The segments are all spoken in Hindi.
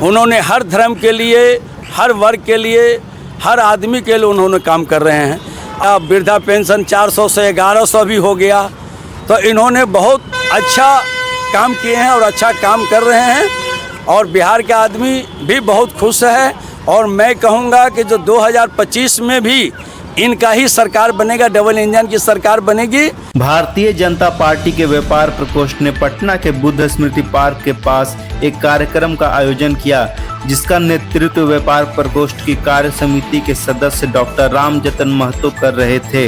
उन्होंने हर धर्म के लिए, हर वर्ग के लिए, हर आदमी के लिए उन्होंने काम कर रहे हैं। अब वृद्धा पेंशन 400 से 1100 भी हो गया। तो इन्होंने बहुत अच्छा काम किए हैं और अच्छा काम कर रहे हैं और बिहार के आदमी भी बहुत खुश है। और मैं कहूँगा कि जो 2025 में भी इनका ही सरकार बनेगा, डबल इंजन की सरकार बनेगी। भारतीय जनता पार्टी के व्यापार प्रकोष्ठ ने पटना के बुद्ध स्मृति पार्क के पास एक कार्यक्रम का आयोजन किया, जिसका नेतृत्व व्यापार प्रकोष्ठ की कार्य समिति के सदस्य डॉक्टर रामजतन महतो कर रहे थे।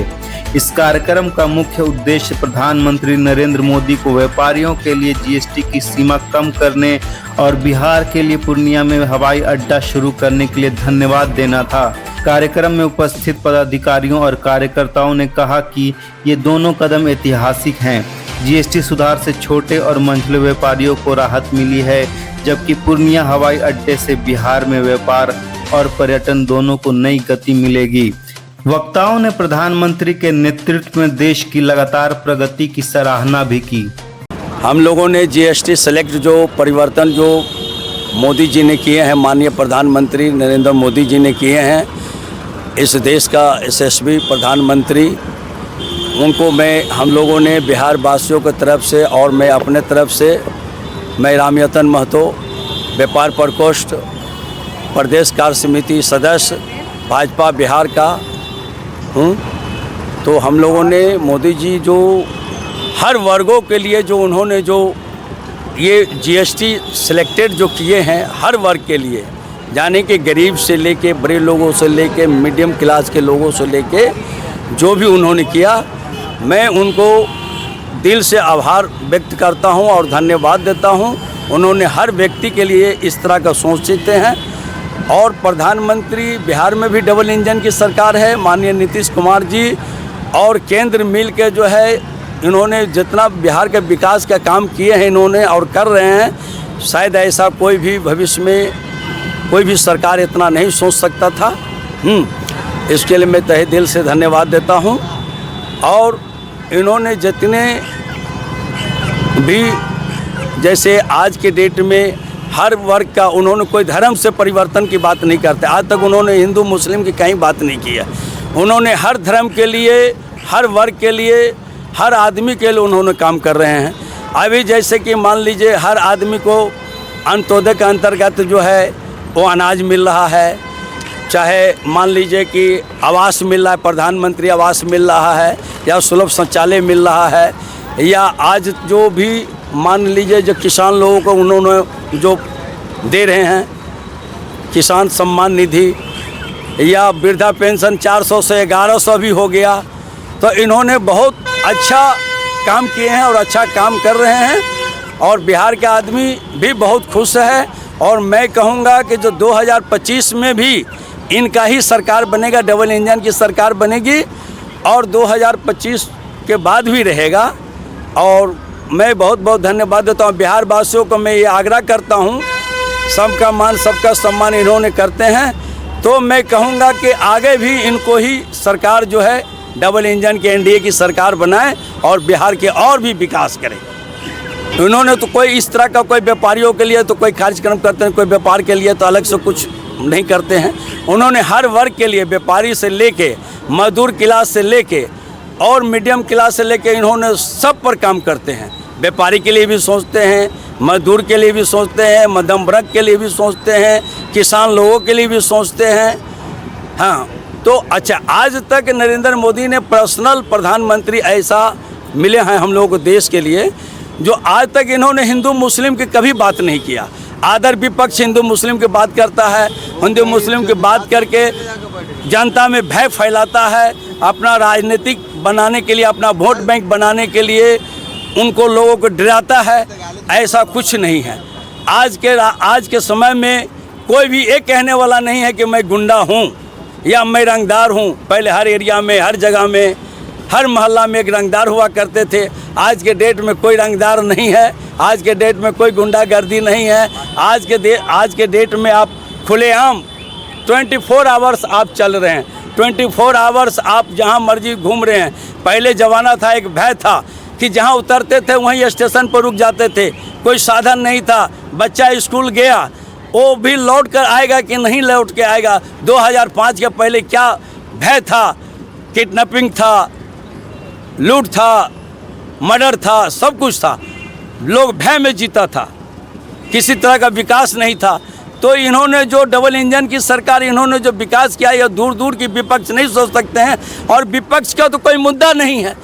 इस कार्यक्रम का मुख्य उद्देश्य प्रधानमंत्री नरेंद्र मोदी को व्यापारियों के लिए जीएसटी की सीमा कम करने और बिहार के लिए पूर्णिया में हवाई अड्डा शुरू करने के लिए धन्यवाद देना था। कार्यक्रम में उपस्थित पदाधिकारियों और कार्यकर्ताओं ने कहा कि ये दोनों कदम ऐतिहासिक हैं। जीएसटी सुधार से छोटे और मंझले व्यापारियों को राहत मिली है, जबकि पूर्णिया हवाई अड्डे से बिहार में व्यापार और पर्यटन दोनों को नई गति मिलेगी। वक्ताओं ने प्रधानमंत्री के नेतृत्व में देश की लगातार प्रगति की सराहना भी की। हम लोगों ने जीएसटी सेलेक्ट जो परिवर्तन जो मोदी जी ने किए हैं, माननीय प्रधानमंत्री नरेंद्र मोदी जी ने किए हैं, इस देश का यशस्वी प्रधानमंत्री, उनको हम लोगों ने बिहार वासियों की तरफ से और मैं अपने तरफ से, मैं रामजतन महतो व्यापार प्रकोष्ठ प्रदेश कार्य समिति सदस्य भाजपा बिहार का हूँ। तो हम लोगों ने मोदी जी जो हर वर्गों के लिए जो उन्होंने जो ये जीएसटी सिलेक्टेड जो किए हैं, हर वर्ग के लिए, यानी कि गरीब से लेके बड़े लोगों से लेके मीडियम क्लास के लोगों से लेके जो भी उन्होंने किया, मैं उनको दिल से आभार व्यक्त करता हूं और धन्यवाद देता हूं। उन्होंने हर व्यक्ति के लिए इस तरह का सोचते हैं। और प्रधानमंत्री बिहार में भी डबल इंजन की सरकार है, माननीय नीतीश कुमार जी, और केंद्र मिल के जो है इन्होंने जितना बिहार के विकास का काम किए हैं इन्होंने और कर रहे हैं, शायद ऐसा कोई भी भविष्य में कोई भी सरकार इतना नहीं सोच सकता था। इसके लिए मैं तहे दिल से धन्यवाद देता हूं। और इन्होंने जितने भी, जैसे आज के डेट में हर वर्ग का, उन्होंने कोई धर्म से परिवर्तन की बात नहीं करते। आज तक उन्होंने हिंदू मुस्लिम की कहीं बात नहीं की है। उन्होंने हर धर्म के लिए, हर वर्ग के लिए, हर आदमी के लिए उन्होंने काम कर रहे हैं। अभी जैसे कि मान लीजिए हर आदमी को अंत्योदय के अंतर्गत जो है वो अनाज मिल रहा है, चाहे मान लीजिए कि आवास मिल रहा है, प्रधानमंत्री आवास मिल रहा है, या सुलभ शौचालय मिल रहा है, या आज जो भी मान लीजिए जो किसान लोगों को उन्होंने जो दे रहे हैं किसान सम्मान निधि, या वृद्धा पेंशन 400 से 1100 भी हो गया। तो इन्होंने बहुत अच्छा काम किए हैं और अच्छा काम कर रहे हैं और बिहार के आदमी भी बहुत खुश है। और मैं कहूँगा कि जो 2025 में भी इनका ही सरकार बनेगा, डबल इंजन की सरकार बनेगी और 2025 के बाद भी रहेगा। और मैं बहुत बहुत धन्यवाद देता हूँ बिहार वासियों को। मैं ये आग्रह करता हूँ, सबका मान सबका सम्मान इन्होंने करते हैं, तो मैं कहूँगा कि आगे भी इनको ही सरकार जो है डबल इंजन के एनडीए की सरकार बनाए और बिहार के और भी विकास करें। इन्होंने तो कोई इस तरह का कोई व्यापारियों के लिए तो कोई कार्यक्रम करते हैं, कोई व्यापार के लिए तो अलग से कुछ नहीं करते हैं। उन्होंने हर वर्ग के लिए, व्यापारी से लेके मजदूर क्लास से लेके और मीडियम क्लास से लेके, इन्होंने सब पर काम करते हैं। व्यापारी के लिए भी सोचते हैं, मजदूर के लिए भी सोचते हैं, मध्यम वर्ग के लिए भी सोचते हैं, किसान लोगों के लिए भी सोचते हैं। हाँ, तो अच्छा, आज तक नरेंद्र मोदी ने पर्सनल प्रधानमंत्री ऐसा मिले हैं हम लोगों को देश के लिए, जो आज तक इन्होंने हिंदू मुस्लिम की कभी बात नहीं किया। आदर विपक्ष हिंदू मुस्लिम की बात करता है, हिंदू मुस्लिम की बात करके जनता में भय फैलाता है, अपना राजनीतिक बनाने के लिए, अपना वोट बैंक बनाने के लिए उनको लोगों को डराता है। ऐसा कुछ नहीं है। आज के समय में कोई भी ये कहने वाला नहीं है कि मैं गुंडा हूँ या मैं रंगदार हूँ। पहले हर एरिया में, हर जगह में, हर मोहल्ला में एक रंगदार हुआ करते थे। आज के डेट में कोई रंगदार नहीं है, आज के डेट में कोई गुंडागर्दी नहीं है। आज के डेट में आप खुलेआम 24 आवर्स आप चल रहे हैं, 24 आवर्स आप जहां मर्जी घूम रहे हैं। पहले ज़माना था, एक भय था कि जहां उतरते थे वहीं स्टेशन पर रुक जाते थे, कोई साधन नहीं था। बच्चा स्कूल गया वो भी लौट कर आएगा कि नहीं लौट के आएगा। 2005 के पहले क्या भय था, किडनैपिंग था, लूट था, मर्डर था, सब कुछ था। लोग भय में जीता था, किसी तरह का विकास नहीं था। तो इन्होंने जो डबल इंजन की सरकार, इन्होंने जो विकास किया, यह दूर दूर की विपक्ष नहीं सोच सकते हैं। और विपक्ष का तो कोई मुद्दा नहीं है।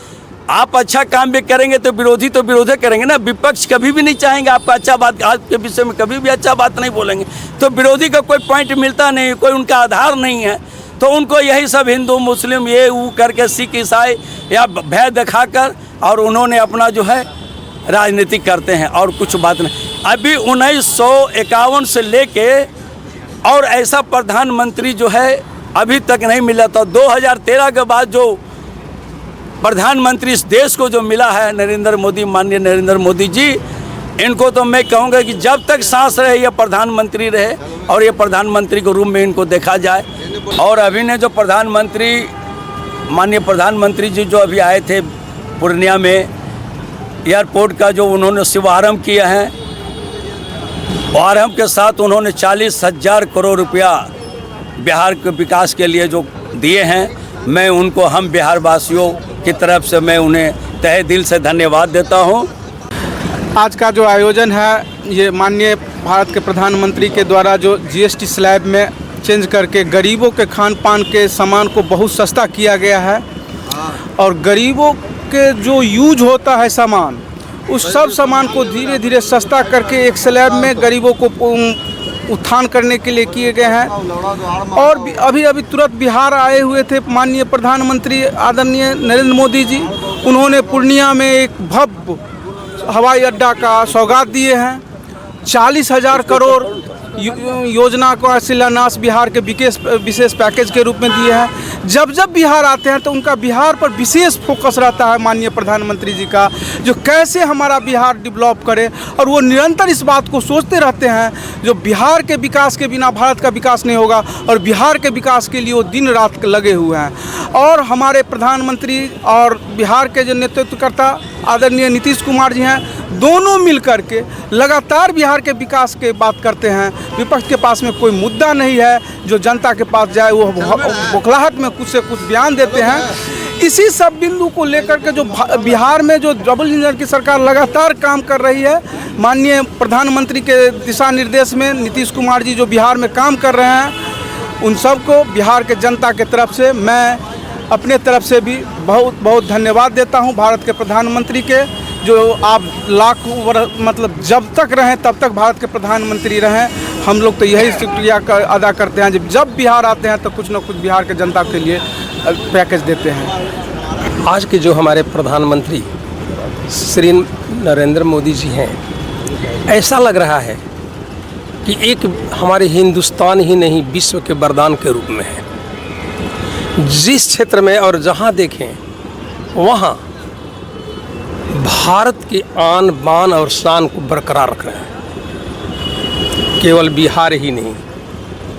आप अच्छा काम भी करेंगे तो विरोधी करेंगे ना। विपक्ष कभी भी नहीं चाहेंगे आपका अच्छा बात, आपके विषय में कभी भी अच्छा बात नहीं बोलेंगे। तो विरोधी का कोई पॉइंट मिलता नहीं, कोई उनका आधार नहीं है। तो उनको यही सब हिंदू मुस्लिम ये वो करके, सिख ईसाई या भय दिखाकर, और उन्होंने अपना जो है राजनीति करते हैं और कुछ बात नहीं। अभी 1951 से लेके और ऐसा प्रधानमंत्री जो है अभी तक नहीं मिला था। 2013 के बाद जो प्रधानमंत्री इस देश को जो मिला है, नरेंद्र मोदी, माननीय नरेंद्र मोदी जी, इनको तो मैं कहूँगा कि जब तक सांस रहे ये प्रधानमंत्री रहे और ये प्रधानमंत्री के रूप में इनको देखा जाए। और अभी ने जो प्रधानमंत्री, माननीय प्रधानमंत्री जी जो अभी आए थे पूर्णिया में, एयरपोर्ट का जो उन्होंने शुभारम्भ किया है, आरंभ के साथ उन्होंने 40,000 करोड़ रुपया बिहार के विकास के लिए जो दिए हैं, मैं उनको, हम बिहार वासियों की तरफ से मैं उन्हें तहे दिल से धन्यवाद देता हूं। आज का जो आयोजन है, ये माननीय भारत के प्रधानमंत्री के द्वारा जो जीएसटी स्लैब में चेंज करके गरीबों के खान पान के सामान को बहुत सस्ता किया गया है। और गरीबों के जो यूज होता है सामान, उस सब सामान को धीरे धीरे सस्ता करके एक स्लैब में गरीबों को उत्थान करने के लिए किए गए हैं। और अभी तुरंत बिहार आए हुए थे माननीय प्रधानमंत्री आदरणीय नरेंद्र मोदी जी। उन्होंने पूर्णिया में एक भव्य हवाई अड्डा का सौगात दिए हैं। 40,000 करोड़ योजना का शिलान्यास बिहार के विशेष पैकेज के रूप में दिए हैं। जब बिहार आते हैं तो उनका बिहार पर विशेष फोकस रहता है माननीय प्रधानमंत्री जी का, जो कैसे हमारा बिहार डेवलप करे। और वो निरंतर इस बात को सोचते रहते हैं, जो बिहार के विकास के बिना भारत का विकास नहीं होगा। और बिहार के विकास के लिए वो दिन रात लगे हुए हैं। और हमारे प्रधानमंत्री और बिहार के जो नेतृत्वकर्ता आदरणीय नीतीश कुमार जी हैं, दोनों मिल कर के लगातार बिहार के विकास के बात करते हैं। विपक्ष के पास में कोई मुद्दा नहीं है जो जनता के पास जाए, वो बौखलाहट में कुछ से कुछ बयान देते हैं। इसी सब बिंदु को लेकर के जो बिहार में जो डबल इंजन की सरकार लगातार काम कर रही है, माननीय प्रधानमंत्री के दिशा निर्देश में नीतीश कुमार जी जो बिहार में काम कर रहे हैं, उन सबको बिहार के जनता के तरफ से मैं अपने तरफ से भी बहुत बहुत धन्यवाद देता हूं। भारत के प्रधानमंत्री के, जो आप मतलब जब तक रहें तब तक भारत के प्रधानमंत्री रहें। हम लोग तो यही शुक्रिया अदा करते हैं, जब बिहार आते हैं तो कुछ न कुछ बिहार के जनता के लिए पैकेज देते हैं। आज के जो हमारे प्रधानमंत्री श्री नरेंद्र मोदी जी हैं, ऐसा लग रहा है कि एक हमारे हिंदुस्तान ही नहीं विश्व के वरदान के रूप में है। जिस क्षेत्र में और जहाँ देखें वहाँ भारत की आन बान और शान को बरकरार रख रहे हैं। केवल बिहार ही नहीं,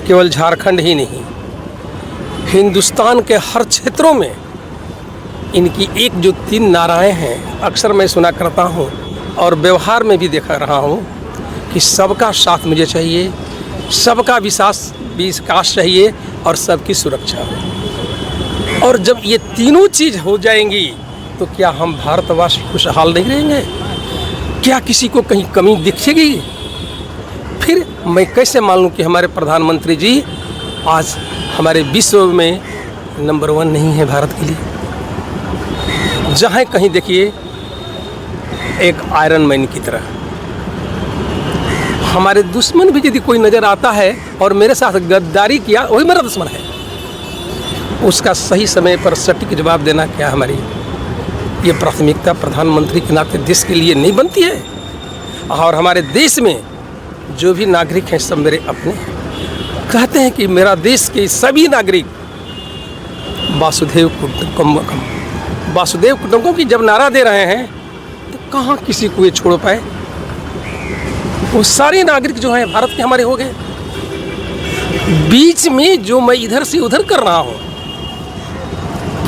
केवल झारखंड ही नहीं, हिंदुस्तान के हर क्षेत्रों में इनकी एक जो 3 नाराएं हैं, अक्सर मैं सुना करता हूँ और व्यवहार में भी देखा रहा हूँ कि सबका साथ मुझे चाहिए, सबका विकास चाहिए और सबकी सुरक्षा। और जब ये तीनों चीज़ हो जाएंगी तो क्या हम भारतवासी खुशहाल नहीं रहेंगे? क्या किसी को कहीं कमी दिखेगी? फिर मैं कैसे मान लूँ कि हमारे प्रधानमंत्री जी आज हमारे विश्व में नंबर 1 नहीं है भारत के लिए? जहाँ कहीं देखिए एक आयरन मैन की तरह। हमारे दुश्मन भी यदि कोई नज़र आता है और मेरे साथ गद्दारी किया, वही मेरा दुश्मन है। उसका सही समय पर सटीक जवाब देना क्या हमारी ये प्राथमिकता प्रधानमंत्री के नाते देश के लिए नहीं बनती है? और हमारे देश में जो भी नागरिक हैं सब मेरे अपने हैं। कहते हैं कि मेरा देश के सभी नागरिक वासुदेव कुटुंबकम, वासुदेव कुटुंबकम की जब नारा दे रहे हैं तो कहाँ किसी को ये छोड़ पाए? वो सारे नागरिक जो हैं भारत के हमारे हो गए। बीच में जो मैं इधर से उधर कर रहा हूँ,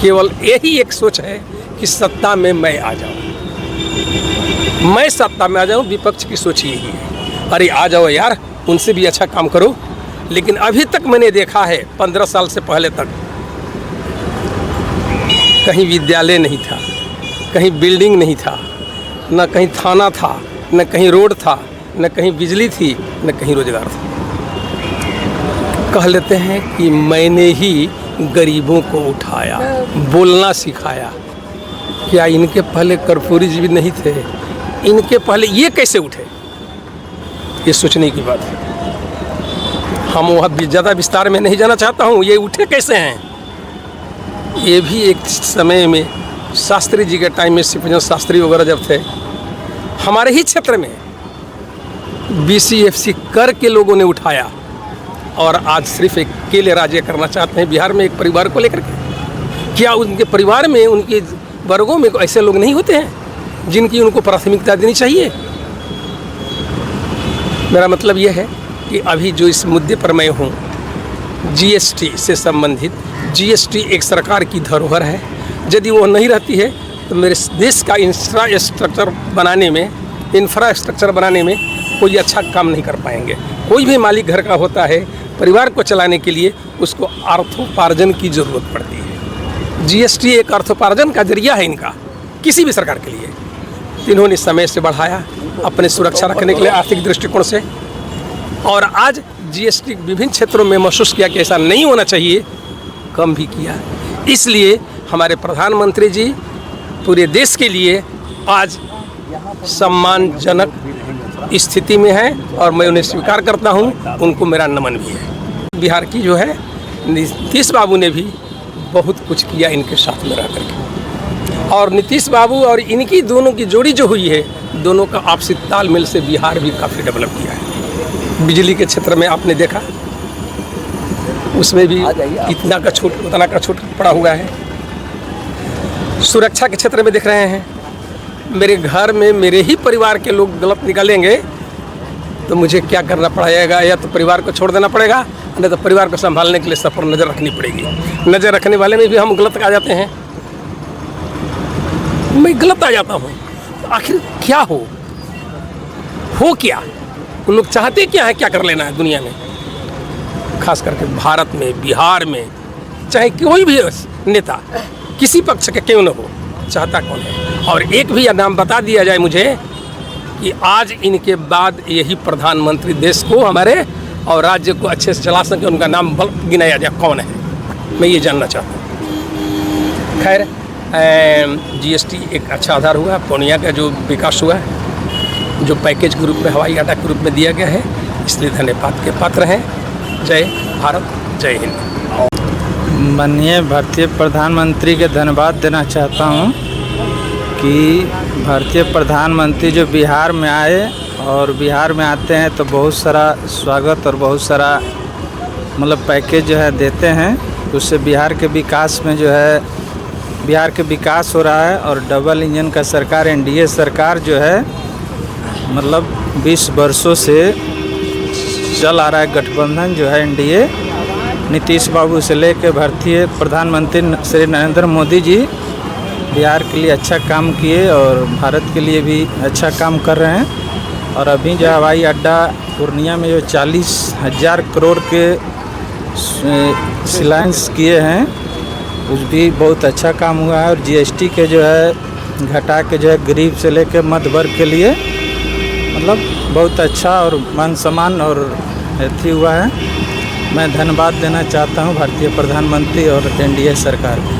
केवल यही एक सोच है कि सत्ता में मैं आ जाऊं, मैं सत्ता में आ जाऊं। विपक्ष की सोच यही है, अरे आ जाओ यार, उनसे भी अच्छा काम करो। लेकिन अभी तक मैंने देखा है 15 साल से पहले तक कहीं विद्यालय नहीं था, कहीं बिल्डिंग नहीं था, न कहीं थाना था, न कहीं रोड था, न कहीं बिजली थी, न कहीं रोजगार था। कह लेते हैं कि मैंने ही गरीबों को उठाया, बोलना सिखाया। क्या इनके पहले कर्पूरी जी भी नहीं थे? इनके पहले ये कैसे उठे? ये सोचने की बात है। हम वहाँ ज़्यादा विस्तार में नहीं जाना चाहता हूँ। ये उठे कैसे हैं? ये भी एक समय में शास्त्री जी के टाइम में शिवचंद्र शास्त्री वगैरह जब थे, हमारे ही क्षेत्र में BCFC करके लोगों ने उठाया और आज सिर्फ एक अकेले राज्य करना चाहते हैं बिहार में, एक परिवार को लेकर के। क्या उनके परिवार में, उनके वर्गों में ऐसे लोग नहीं होते हैं जिनकी उनको प्राथमिकता देनी चाहिए? मेरा मतलब यह है कि अभी जो इस मुद्दे पर मैं हूँ, GST से संबंधित, GST एक सरकार की धरोहर है। यदि वो नहीं रहती है तो मेरे देश का इंफ्रास्ट्रक्चर बनाने में कोई अच्छा काम नहीं कर पाएंगे। कोई भी मालिक घर का होता है, परिवार को चलाने के लिए उसको अर्थोपार्जन की ज़रूरत पड़ती है। GST एक अर्थोपार्जन का जरिया है इनका, किसी भी सरकार के लिए। इन्होंने समय से बढ़ाया अपने सुरक्षा रखने के लिए आर्थिक दृष्टिकोण से, और आज GST विभिन्न क्षेत्रों में महसूस किया कि ऐसा नहीं होना चाहिए, कम भी किया। इसलिए हमारे प्रधानमंत्री जी पूरे देश के लिए आज सम्मानजनक स्थिति में हैं और मैं उन्हें स्वीकार करता हूं। उनको मेरा नमन भी है। बिहार की जो है नीतीश बाबू ने भी बहुत कुछ किया इनके साथ में रह करके, और नीतीश बाबू और इनकी दोनों की जोड़ी जो हुई है, दोनों का आपसी तालमेल से बिहार भी काफ़ी डेवलप किया है। बिजली के क्षेत्र में आपने देखा, उसमें भी उतना का छूट पड़ा हुआ है। सुरक्षा के क्षेत्र में देख रहे हैं, मेरे घर में मेरे ही परिवार के लोग गलत निकलेंगे तो मुझे क्या करना पड़ेगा? या तो परिवार को छोड़ देना पड़ेगा, नहीं तो परिवार को संभालने के लिए सब पर नज़र रखनी पड़ेगी। नज़र रखने वाले में भी हम गलत आ जाते हैं, मैं गलत आ जाता हूँ। तो आखिर क्या हो क्या? उन लोग चाहते क्या है, क्या कर लेना है दुनिया में? खास करके भारत में, बिहार में, चाहे कोई भी नेता किसी पक्ष के क्यों न हो, चाहता कौन है? और एक भी नाम बता दिया जाए मुझे कि आज इनके बाद यही प्रधानमंत्री देश को, हमारे और राज्य को अच्छे से चला सके, उनका नाम गिनाया जाए, कौन है? मैं ये जानना चाहता हूँ। खैर, GST एक अच्छा आधार हुआ। पूर्णिया का जो विकास हुआ है, जो पैकेज के रूप में, हवाई अड्डा के रूप में दिया गया है, इसलिए धन्यवाद के पात्र हैं। जय भारत, जय हिंद। माननीय भारतीय प्रधानमंत्री के धन्यवाद देना चाहता हूं कि भारतीय प्रधानमंत्री जो बिहार में आए, और बिहार में आते हैं तो बहुत सारा स्वागत और बहुत सारा मतलब पैकेज जो है देते हैं। उससे बिहार के विकास में जो है, बिहार के विकास हो रहा है। और डबल इंजन का सरकार, NDA सरकार जो है, मतलब 20 वर्षों से चल आ रहा है गठबंधन जो है NDA, नीतीश बाबू से लेकर भारतीय प्रधानमंत्री श्री नरेंद्र मोदी जी बिहार के लिए अच्छा काम किए और भारत के लिए भी अच्छा काम कर रहे हैं। और अभी जो हवाई अड्डा पूर्णिया में जो 40,000 करोड़ के शिलान्यास किए हैं, उस भी बहुत अच्छा काम हुआ है। और GST के जो है घटा के जो है गरीब से लेकर मध्य वर्ग के लिए मतलब बहुत अच्छा और मान सम्मान और अथी हुआ है। मैं धन्यवाद देना चाहता हूं भारतीय प्रधानमंत्री और NDA सरकार को।